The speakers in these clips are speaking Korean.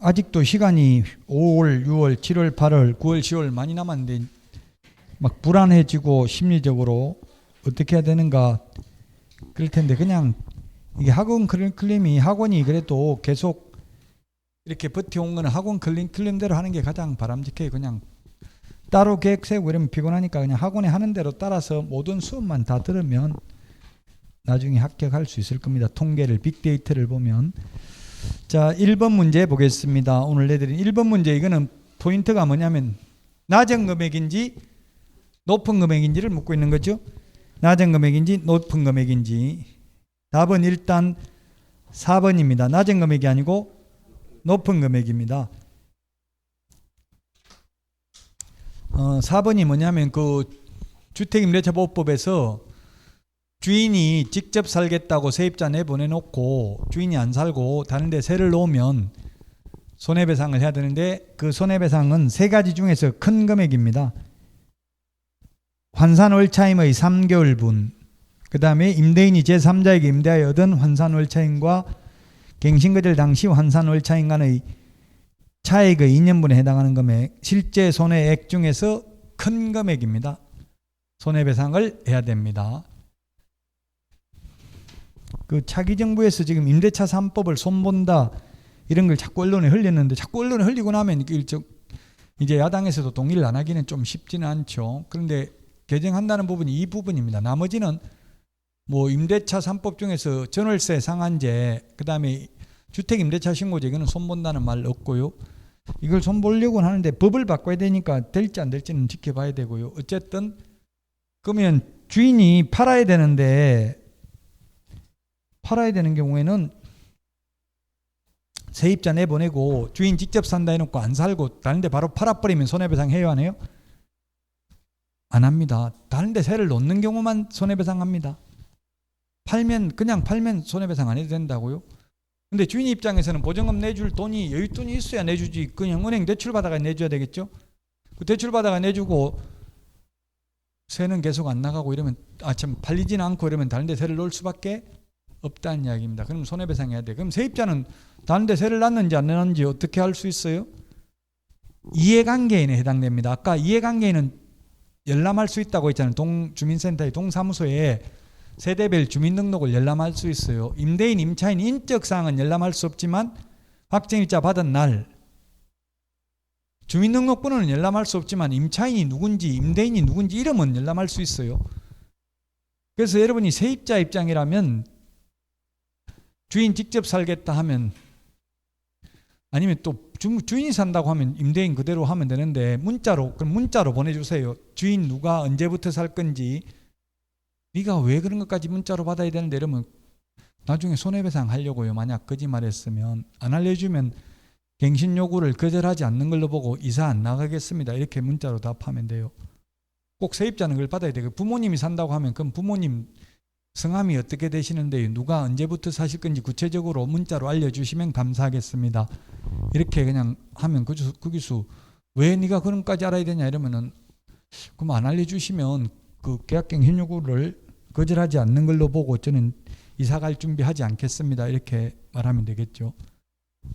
아직도 시간이 5월, 6월, 7월, 8월, 9월, 10월 많이 남았는데 막 불안해지고 심리적으로 어떻게 해야 되는가 그럴 텐데, 그냥 이게 학원 클림이 학원이 그래도 계속 이렇게 버텨온 거는 학원 클림대로 하는 게 가장 바람직해요. 그냥 따로 계획 세우고 이러면 피곤하니까 그냥 학원에 하는 대로 따라서 모든 수업만 다 들으면 나중에 합격할 수 있을 겁니다. 통계를, 빅데이터를 보면. 자, 1번 문제 보겠습니다. 오늘 내드린 1번 문제, 이거는 포인트가 뭐냐면 낮은 금액인지 높은 금액인지를 묻고 있는 거죠. 낮은 금액인지 높은 금액인지. 답은 일단 4번입니다. 낮은 금액이 아니고 높은 금액입니다. 4번이 뭐냐면 그 주택임대차보호법에서 주인이 직접 살겠다고 세입자 내보내놓고 주인이 안 살고 다른 데 세를 놓으면 손해배상을 해야 되는데, 그 손해배상은 세 가지 중에서 큰 금액입니다. 환산월차임의 3개월분, 그 다음에 임대인이 제3자에게 임대하여 얻은 환산월차임과 갱신거절 당시 환산월차임 간의 차액의 2년분에 해당하는 금액, 실제 손해액 중에서 큰 금액입니다. 손해배상을 해야 됩니다. 그 차기정부에서 지금 임대차 3법을 손본다 이런 걸 자꾸 언론에 흘렸는데, 자꾸 언론에 흘리고 나면 이제 야당에서도 동의를 안 하기는 좀 쉽지는 않죠. 그런데 개정한다는 부분이 이 부분입니다. 나머지는 뭐 임대차 3법 중에서 전월세 상한제, 그 다음에 주택임대차 신고제, 이거는 손본다는 말 없고요. 이걸 손보려고 하는데 법을 바꿔야 되니까 될지 안 될지는 지켜봐야 되고요. 어쨌든 그러면 주인이 팔아야 되는데, 팔아야 되는 경우에는 세입자 내보내고 주인 직접 산다 해놓고 안 살고 다른 데 바로 팔아버리면 손해배상 해요, 안 해요? 안 합니다. 다른 데 세를 놓는 경우만 손해배상합니다. 그냥 팔면 손해배상 안 해도 된다고요? 근데 주인 입장에서는 보증금 내줄 돈이, 여윳돈이 있어야 내주지, 그냥 은행 대출 받아가 내줘야 되겠죠? 그 대출 받아가 내주고 세는 계속 안 나가고 이러면, 참 팔리지는 않고 이러면 다른 데 세를 놓을 수밖에 없다는 이야기입니다. 그럼 손해배상해야 돼. 그럼 세입자는 다른 데 세를 놨는지 안 놨는지 어떻게 할 수 있어요? 이해관계인에 해당됩니다. 아까 이해관계인은 열람할 수 있다고 했잖아요. 주민센터의 동사무소에 세대별 주민등록을 열람할 수 있어요. 임대인, 임차인 인적사항은 열람할 수 없지만 확정일자 받은 날, 주민등록번호는 열람할 수 없지만 임차인이 누군지, 임대인이 누군지 이름은 열람할 수 있어요. 그래서 여러분이 세입자 입장이라면 주인 직접 살겠다 하면, 아니면 또 주인이 산다고 하면 임대인 그대로 하면 되는데, 그럼 문자로 보내주세요. 주인 누가 언제부터 살 건지. 네가 왜 그런 것까지 문자로 받아야 되는데 이러면 나중에 손해배상 하려고요. 만약 거짓말했으면. 안 알려주면 갱신 요구를 거절하지 않는 걸로 보고 이사 안 나가겠습니다, 이렇게 문자로 답하면 돼요. 꼭 세입자는 그걸 받아야 돼요. 부모님이 산다고 하면 그럼 부모님 성함이 어떻게 되시는데 누가 언제부터 사실 건지 구체적으로 문자로 알려주시면 감사하겠습니다. 이렇게 그냥 하면 그 기수 왜 네가 그런 것까지 알아야 되냐 이러면은, 그럼 안 알려주시면 그 계약갱신 요구를 거절하지 않는 걸로 보고 저는 이사갈 준비하지 않겠습니다, 이렇게 말하면 되겠죠.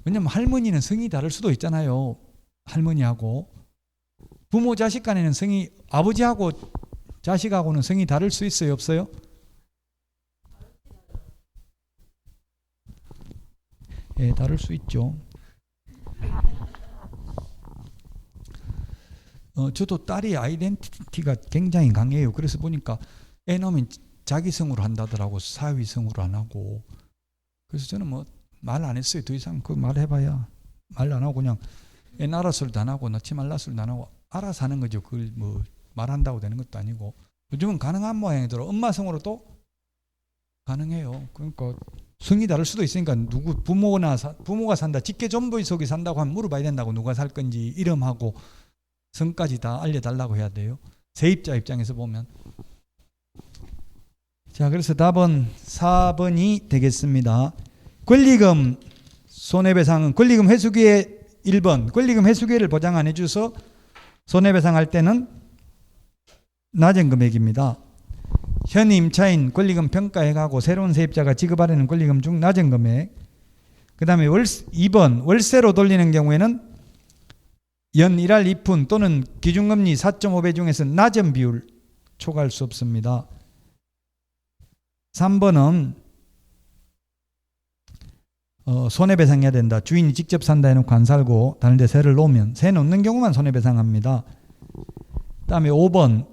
왜냐면 할머니는 성이 다를 수도 있잖아요. 할머니하고 부모 자식 간에는 성이, 아버지하고 자식하고는 성이 다를 수 있어요, 없어요? 예, 다를 수 있죠. 저도 딸이 아이덴티티가 굉장히 강해요. 그래서 보니까 애 낳으면 자기 성으로 한다더라고, 사위 성으로 안 하고. 그래서 저는 뭐 말 안 했어요. 더 이상 그 말해봐야 말 안 하고 그냥 애 낳았을도 안 하고 낳지 말랐을도 안 하고 알아서 하는 거죠. 그걸 뭐 말한다고 되는 것도 아니고. 요즘은 가능한 모양이더라고. 엄마 성으로도 가능해요. 그러니까 성이 다를 수도 있으니까 부모가 산다, 직계존부속이 산다고 하면 물어봐야 된다고, 누가 살 건지 이름하고 성까지 다 알려달라고 해야 돼요, 세입자 입장에서 보면. 자, 그래서 답은 4번이 되겠습니다. 권리금 손해배상은 권리금 회수기에 1번, 권리금 회수기를 보장 안 해줘서 손해배상할 때는 낮은 금액입니다. 현 임차인 권리금 평가해가고 새로운 세입자가 지급하려는 권리금 중 낮은 금액. 그 그 다음에 2번 월세로 돌리는 경우에는 연 1할 2푼 또는 기준금리 4.5배 중에서 낮은 비율 초과할 수 없습니다. 3번은 손해배상해야 된다. 주인이 직접 산다 해놓고 안 살고 다른 데 세를 놓으면 세 놓는 경우만 손해배상합니다. 그 다음에 5번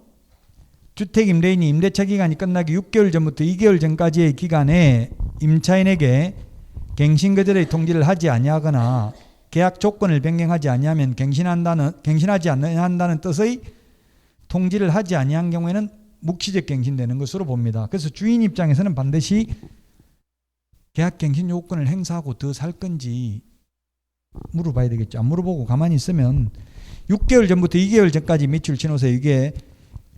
주택 임대인이 임대차 기간이 끝나기 6개월 전부터 2개월 전까지의 기간에 임차인에게 갱신거절의 통지를 하지 아니하거나 계약 조건을 변경하지 아니하면 갱신하지 않는다는 뜻의 통지를 하지 아니한 경우에는 묵시적 갱신되는 것으로 봅니다. 그래서 주인 입장에서는 반드시 계약 갱신 요건을 행사하고 더 살 건지 물어봐야 되겠죠. 안 물어보고 가만히 있으면 6개월 전부터 2개월 전까지 밑줄 치놓으세요. 이게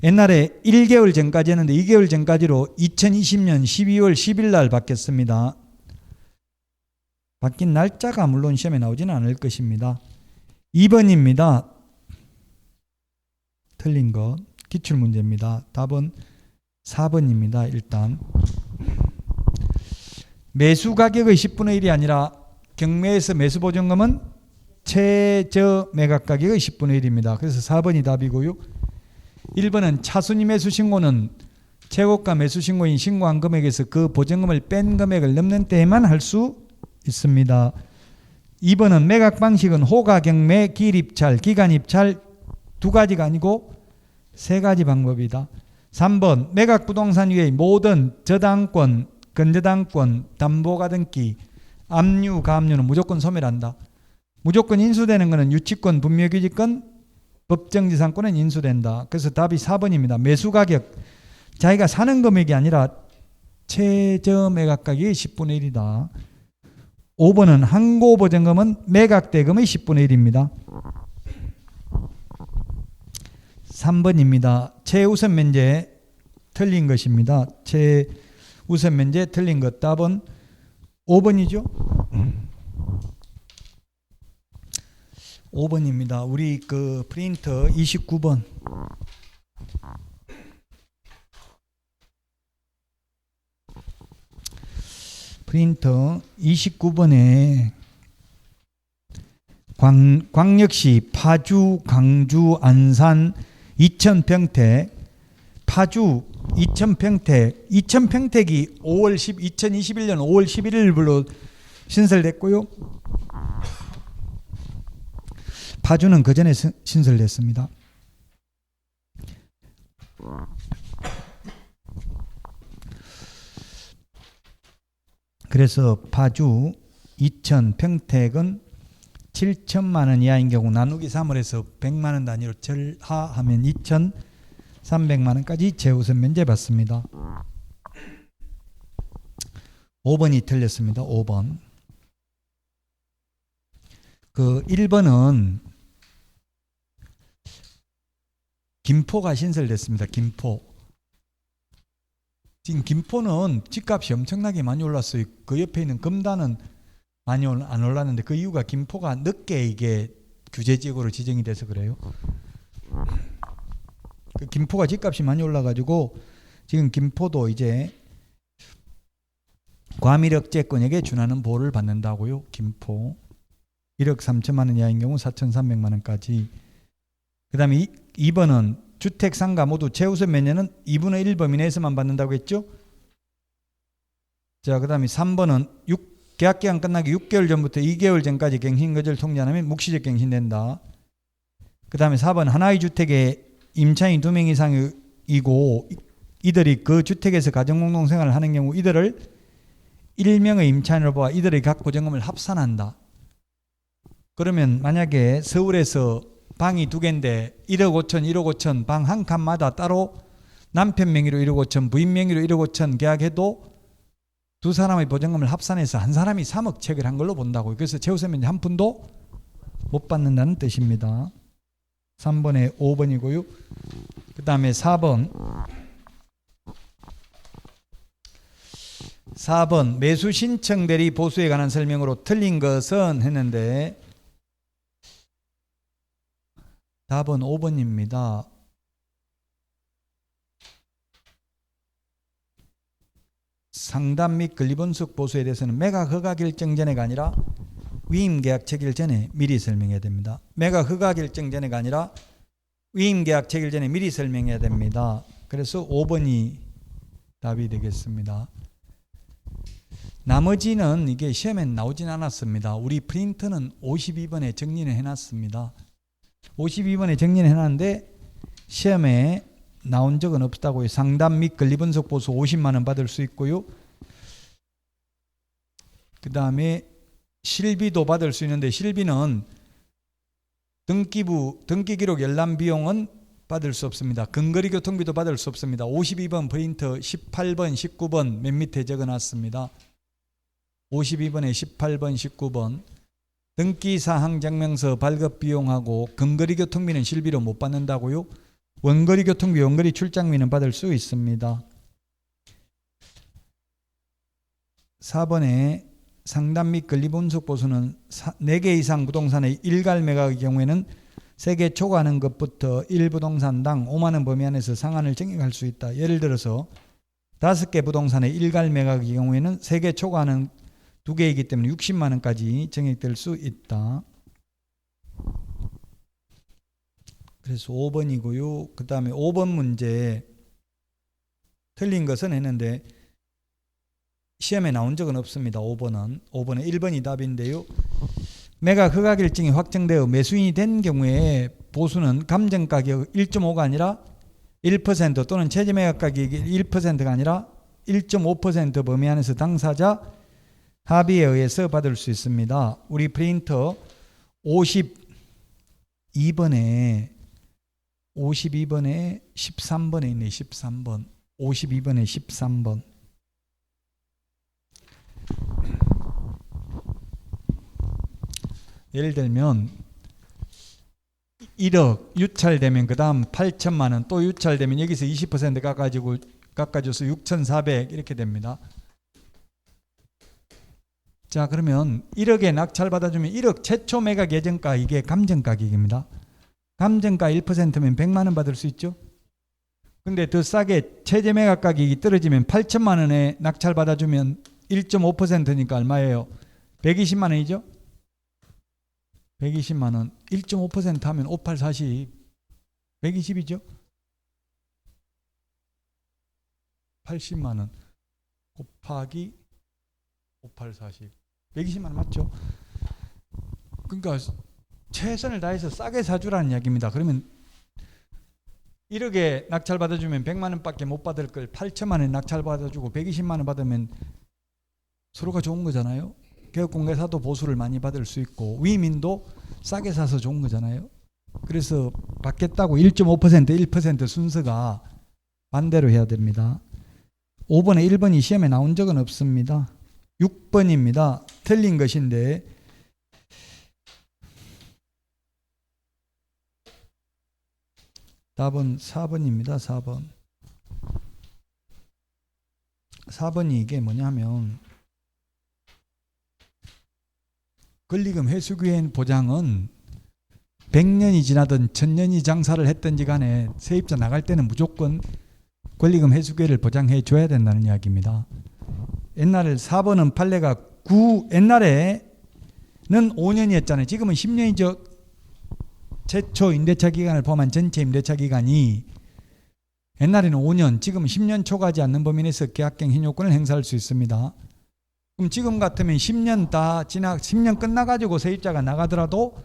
옛날에 1개월 전까지 했는데 2개월 전까지로 2020년 12월 10일 날 바뀌었습니다. 바뀐 날짜가 물론 시험에 나오지는 않을 것입니다. 2번입니다. 틀린 것 기출문제입니다. 답은 4번입니다. 일단 매수 가격의 10분의 1이 아니라 경매에서 매수보증금은 최저 매각 가격의 10분의 1입니다. 그래서 4번이 답이고요. 1번은 차순위 매수 신고는 최고가 매수 신고인 신고한 금액에서 그 보증금을 뺀 금액을 넘는 때에만 할 수 있습니다. 2번은 매각 방식은 호가, 경매, 기일입찰, 기간입찰 두 가지가 아니고 세 가지 방법이다. 3번 매각 부동산 위의 모든 저당권, 근저당권, 담보가등기, 압류, 가압류는 무조건 소멸한다. 무조건 인수되는 것은 유치권, 분묘규직권, 법정지상권은 인수된다. 그래서 답이 4번입니다. 매수가격, 자기가 사는 금액이 아니라 최저 매각가격이 10분의 1이다. 5번은 항고보증금은 매각대금의 10분의 1입니다. 3번입니다. 최우선 면제 틀린 것입니다. 최우선 면제 틀린 것. 답은 5번이죠. 5번입니다. 우리 그 프린터 29번. 프린터 29번에 광역시 파주, 강주, 안산, 이천, 평택, 파주, 이천, 평택, 이천 평택이 2021년 5월 11일로 신설됐고요. 파주는 그 전에 신설됐습니다. 그래서 파주, 이천, 평택은 7천만 원 이하인 경우 나누기 3을 해서 100만 원 단위로 절하하면 2,300만 원까지 최우선 면제 받습니다. 5번이 틀렸습니다. 5번. 그 1번은 김포가 신설됐습니다. 김포. 지금 김포는 집값이 엄청나게 많이 올랐어요. 그 옆에 있는 금단은 많이 안 올랐는데 그 이유가 김포가 늦게 이게 규제지역으로 지정이 돼서 그래요. 그 김포가 집값이 많이 올라가지고 지금 김포도 이제 과밀억제권에게 준하는 보호를 받는다고요. 김포 1억 3천만 원 이하인 경우 4,300만 원까지. 그 다음에 2번은 주택, 상가 모두 최우선 면제는 2분의 1 범위 내에서만 받는다고 했죠. 자, 그 다음에 3번은 계약기간 끝나기 6개월 전부터 2개월 전까지 갱신거절 통지 안 하면 묵시적 갱신된다. 그 다음에 4번 하나의 주택에 임차인 2명 이상이고 이들이 그 주택에서 가정공동생활을 하는 경우 이들을 1명의 임차인으로 보아 이들의 각 보증금을 합산한다. 그러면 만약에 서울에서 방이 2개인데 1억 5천, 1억 5천 방 한 칸마다 따로 남편 명의로 1억 5천, 부인 명의로 1억 5천 계약해도 두 사람의 보증금을 합산해서 한 사람이 3억 채를 한 걸로 본다고요. 그래서 최우선 면제 한 푼도 못 받는다는 뜻입니다. 3번에 5번이고요. 그 다음에 4번. 4번 매수 신청 대리 보수에 관한 설명으로 틀린 것은 했는데 답은 5번입니다. 상담 및 권리분석 보수에 대해서는 매각 허가 결정 전에가 아니라 위임 계약 체결 전에 미리 설명해야 됩니다. 매각 허가 결정 전에가 아니라 위임 계약 체결 전에 미리 설명해야 됩니다. 그래서 5번이 답이 되겠습니다. 나머지는 이게 시험에 나오진 않았습니다. 우리 프린터는 52번에 정리를 해놨습니다. 52번에 정리를 해놨는데 시험에 나온 적은 없다고요. 상담 및 권리분석 보수 50만 원 받을 수 있고요. 그 다음에 실비도 받을 수 있는데 실비는 등기기록 열람 비용은 받을 수 없습니다. 근거리 교통비도 받을 수 없습니다. 52번 프린터 18번 19번 맨 밑에 적어놨습니다. 52번에 18번 19번 등기사항 증명서 발급 비용하고 근거리 교통비는 실비로 못 받는다고요. 원거리 교통비, 원거리 출장비는 받을 수 있습니다. 4번에 상담 및 권리분석 보수는 4개 이상 부동산의 일괄 매각의 경우에는 3개 초과하는 것부터 1부동산당 5만 원 범위 안에서 상한을 정액할 수 있다. 예를 들어서 5개 부동산의 일괄 매각의 경우에는 3개 초과하는 2개이기 때문에 60만 원까지 정액될 수 있다. 그래서 5번이고요. 그 다음에 5번 문제 틀린 것은 했는데 시험에 나온 적은 없습니다. 5번에 1번이 답인데요. 매각 허가 결정이 확정되어 매수인이 된 경우에 보수는 감정가격 1.5가 아니라 1% 또는 최저매각 가격이 1%가 아니라 1.5% 범위 안에서 당사자 합의에 의해서 받을 수 있습니다. 우리 프린터 52번에 13번에 있네. 13번 52번에 13번 예를 들면 1억 유찰되면 그 다음 8천만 원 또 유찰되면 여기서 20% 깎아줘서 6,400 이렇게 됩니다. 자, 그러면 1억에 낙찰 받아주면 1억 최초 매각 예정가 이게 감정가격입니다. 감정가 1%면 100만 원 받을 수 있죠. 근데 더 싸게 최저 매각 가격이 떨어지면 8천만 원에 낙찰 받아주면 1.5%니까 얼마예요? 120만 원이죠. 120만 원 1.5% 하면 58, 40 120이죠. 80만 원 곱하기 58, 40 120만 원 맞죠? 그러니까 최선을 다해서 싸게 사주라는 이야기입니다. 그러면 1억에 낙찰 받아주면 100만 원밖에 못 받을 걸 8천만 원에 낙찰 받아주고 120만 원 받으면 서로가 좋은 거잖아요. 개업공개사도 보수를 많이 받을 수 있고 위민도 싸게 사서 좋은 거잖아요. 그래서 받겠다고 1.5% 1% 순서가 반대로 해야 됩니다. 5번에 1번이 시험에 나온 적은 없습니다. 6번입니다. 틀린 것인데 답은 4번입니다. 4번이 이게 뭐냐면 권리금 회수기한 보장은 100년이 지나든 1000년이 장사를 했든지 간에 세입자 나갈 때는 무조건 권리금 회수기를 보장해 줘야 된다는 이야기입니다. 옛날에 4번은 판례가 옛날에는 5년이었잖아요. 지금은 10년이죠. 최초 임대차 기간을 포함한 전체 임대차 기간이 옛날에는 5년, 지금은 10년 초과하지 않는 범위 내에서 계약갱 행위요건을 행사할 수 있습니다. 그럼 지금 같으면 10년 끝나가지고 세입자가 나가더라도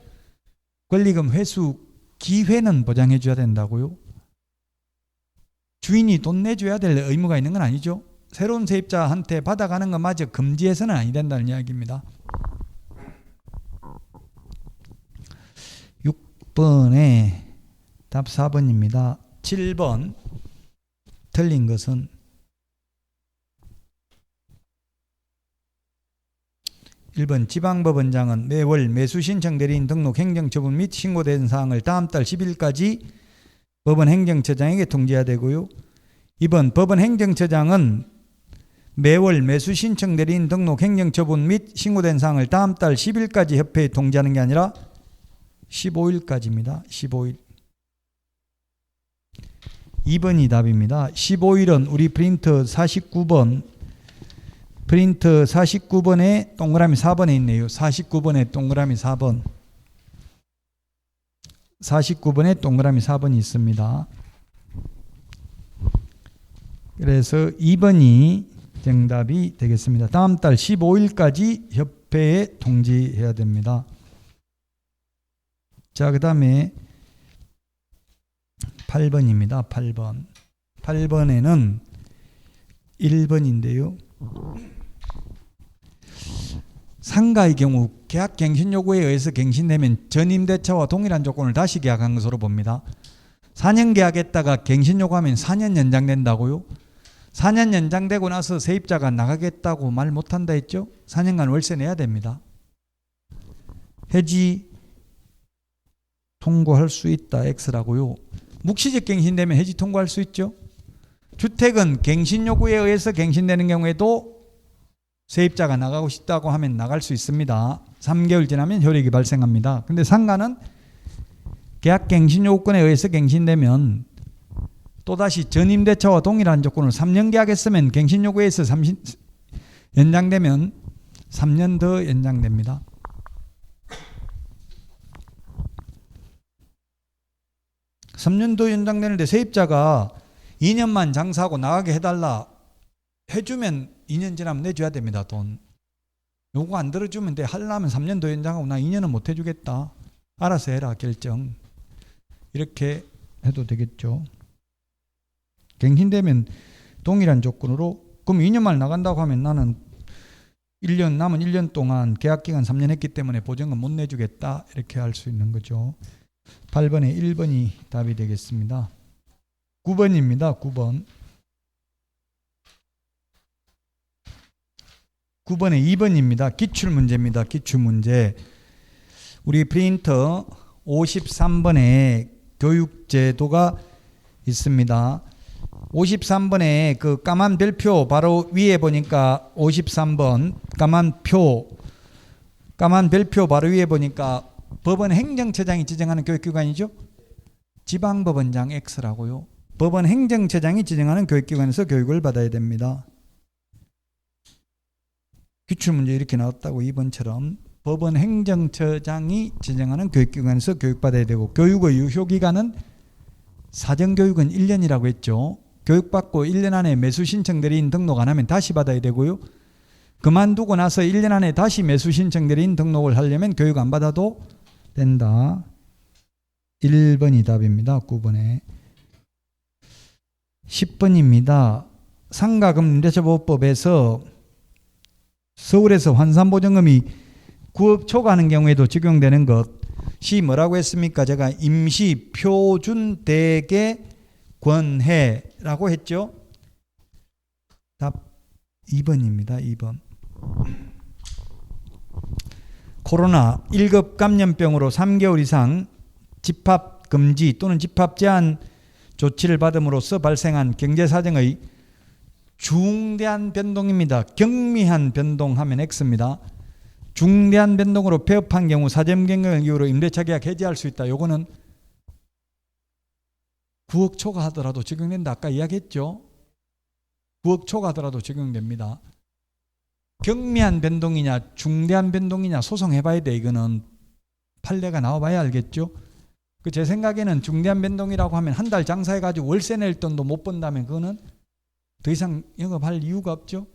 권리금 회수 기회는 보장해 줘야 된다고요. 주인이 돈 내줘야 될 의무가 있는 건 아니죠. 새로운 세입자한테 받아가는 것마저 금지해서는 아니 된다는 이야기입니다. 6번에 답 4번입니다. 7번 틀린 것은 1번 지방법원장은 매월 매수신청 대리인 등록 행정처분 및 신고된 사항을 다음 달 10일까지 법원 행정처장에게 통지해야 되고요. 2번 법원 행정처장은 매월 매수신청 대리인 등록 행정처분 및 신고된 사항을 다음 달 10일까지 협회에 통지하는 게 아니라 15일까지입니다. 15일. 2번이 답입니다. 15일은 우리 프린터 49번 프린터 49번에 동그라미 4번에 있네요. 49번에 동그라미 4번. 49번에 동그라미 4번이 있습니다. 그래서 2번이 정답이 되겠습니다. 다음 달 15일까지 협회에 통지해야 됩니다. 자, 그 다음에 8번입니다. 8번. 8번에는 1번인데요. 상가의 경우 계약 갱신 요구에 의해서 갱신되면 전임대차와 동일한 조건을 다시 계약한 것으로 봅니다. 4년 계약했다가 갱신 요구하면 4년 연장된다고요? 4년 연장되고 나서 세입자가 나가겠다고 말 못한다 했죠? 4년간 월세 내야 됩니다. 해지 통고할 수 있다 X라고요. 묵시적 갱신되면 해지 통고할 수 있죠? 주택은 갱신 요구에 의해서 갱신되는 경우에도 세입자가 나가고 싶다고 하면 나갈 수 있습니다. 3개월 지나면 효력이 발생합니다. 근데 상가는 계약 갱신 요건에 의해서 갱신되면 또다시 전임대차와 동일한 조건을 3년 계약했으면 갱신 요구에 의해서 연장되면 3년 더 연장됩니다. (3년) 연장되는데 세입자가 2년만 장사하고 나가게 해달라 해주면 2년 지나면 내줘야 됩니다. 돈. 요거 안 들어주면 돼. 하려면 3년 더 연장하고 나 2년은 못 해주겠다. 알아서 해라 결정. 이렇게 해도 되겠죠. 갱신되면 동일한 조건으로 그럼 2년만 나간다고 하면 나는 1년 남은 1년 동안 계약기간 3년 했기 때문에 보증금 못 내주겠다. 이렇게 할 수 있는 거죠. 8번에 1번이 답이 되겠습니다. 9번입니다. 9번. 9번에 2번입니다. 기출문제입니다. 기출문제. 우리 프린터 53번에 교육제도가 있습니다. 53번에 그 까만 별표 바로 위에 보니까 53번 까만 별표 바로 위에 보니까 법원 행정처장이 지정하는 교육기관이죠. 지방법원장 X라고요. 법원 행정처장이 지정하는 교육기관에서 교육을 받아야 됩니다. 기출문제 이렇게 나왔다고 2번처럼 법원 행정처장이 지정하는 교육기관에서 교육받아야 되고 교육의 유효기간은 사정교육은 1년이라고 했죠. 교육받고 1년 안에 매수 신청 대리인 등록 안 하면 다시 받아야 되고요. 그만두고 나서 1년 안에 다시 매수 신청 대리인 등록을 하려면 교육 안 받아도 된다. 1번이 답입니다. 9번에. 10번입니다. 상가금융대처보호법에서 서울에서 환산보증금이 9억 초과하는 경우에도 적용되는 것이 뭐라고 했습니까? 제가 임시 표준 대개 권해라고 했죠. 답 2번입니다. 2번. 코로나 1급 감염병으로 3개월 이상 집합 금지 또는 집합 제한 조치를 받음으로써 발생한 경제사정의 중대한 변동입니다. 경미한 변동하면 X입니다. 중대한 변동으로 폐업한 경우 사전 변경을 이유로 임대차 계약 해지할 수 있다. 요거는 9억 초과하더라도 적용된다. 아까 이야기했죠. 9억 초과하더라도 적용됩니다. 경미한 변동이냐 중대한 변동이냐 소송해봐야 돼. 이거는 판례가 나와봐야 알겠죠. 제 생각에는 중대한 변동이라고 하면 한 달 장사해가지고 월세 낼 돈도 못 번다면 그거는 더 이상 영업할 이유가 없죠.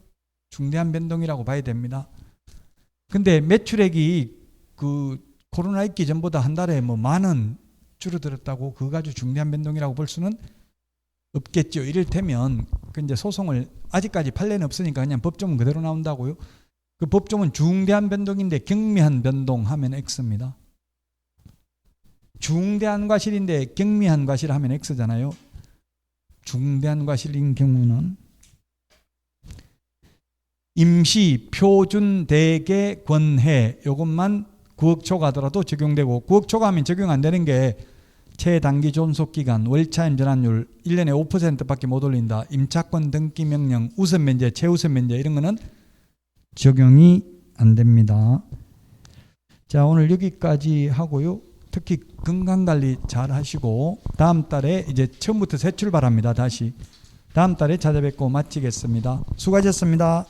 중대한 변동이라고 봐야 됩니다. 근데 매출액이 그 코로나 있기 전보다 한 달에 뭐 10,000원 줄어들었다고 그거 가지고 중대한 변동이라고 볼 수는 없겠죠. 이를테면 그 이제 소송을 아직까지 판례는 없으니까 그냥 법조문 그대로 나온다고요. 그 법조문 중대한 변동인데 경미한 변동하면 X입니다. 중대한 과실인데 경미한 과실 하면 X잖아요. 중대한 과실인 경우는 임시 표준 대개 권해 요것만 9억 초과하더라도 적용되고 9억 초과하면 적용 안 되는 게 최단기 존속기간, 월차임 전환율 1년에 5%밖에 못 올린다. 임차권 등기 명령, 우선 면제, 최우선 면제 이런 거는 적용이 안 됩니다. 자, 오늘 여기까지 하고요. 특히 건강관리 잘 하시고 다음 달에 이제 처음부터 새 출발합니다. 다시 다음 달에 찾아뵙고 마치겠습니다. 수고하셨습니다.